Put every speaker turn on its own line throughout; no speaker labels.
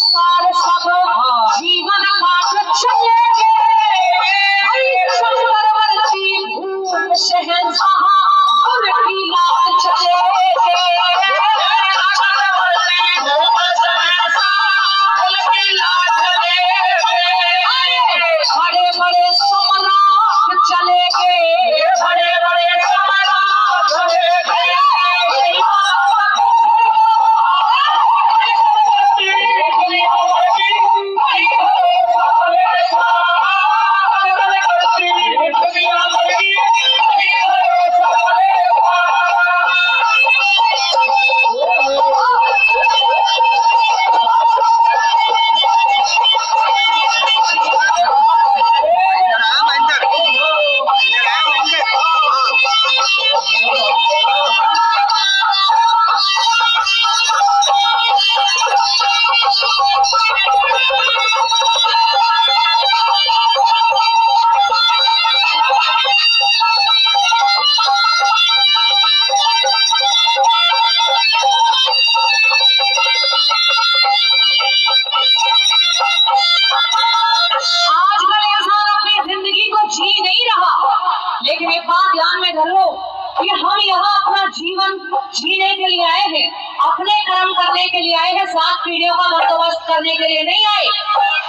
संस्कार सब जीवन पाठ चलेंगे। चक्रवर्ती भूप शहंशाह उनकी लात चलेंगे। बड़े बड़े सम्राट चलेंगे। बड़े बड़े सम्राट चलेंगे। लेकिन एक बात ध्यान में धर लो कि हम यहाँ अपना जीवन जीने के लिए आए हैं, अपने कर्म करने के लिए आए हैं, 7 पीढ़ियों का बंदोबस्त करने के लिए नहीं आए।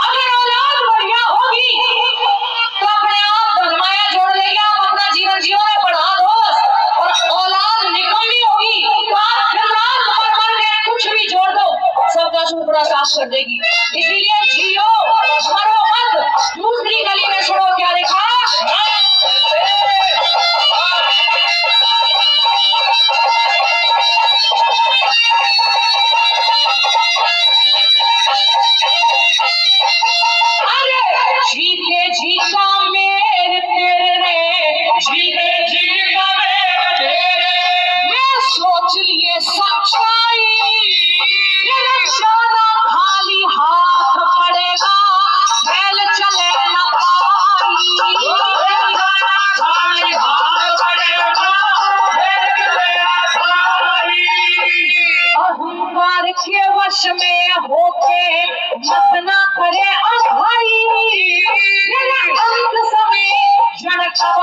अगर औलाद बढ़िया होगी तो अपने आप धर्माया जोड़ लेगी, आप अपना जीवन जीवन में बढ़ा दो। और औलाद निकम्मी होगी तो आप फिर रात भर के कुछ भी जोड़ दो, सबका सुपड़ा साफ कर देगी। इसीलिए जियो मरो मत। दूसरी गली में सुनो क्या लिखा। जीते जीता मेरे तेरे, जीते जीता मेरे तेरे, मैं सोच लिए सच्चाई, जाना खाली हाथ पड़ेगा, बैल चले न पाई। खाली हाथ पड़ेगा, बैल चले न पाई। अहंकार के वश में होके मत ना करे अभाई, अंत समय जन कब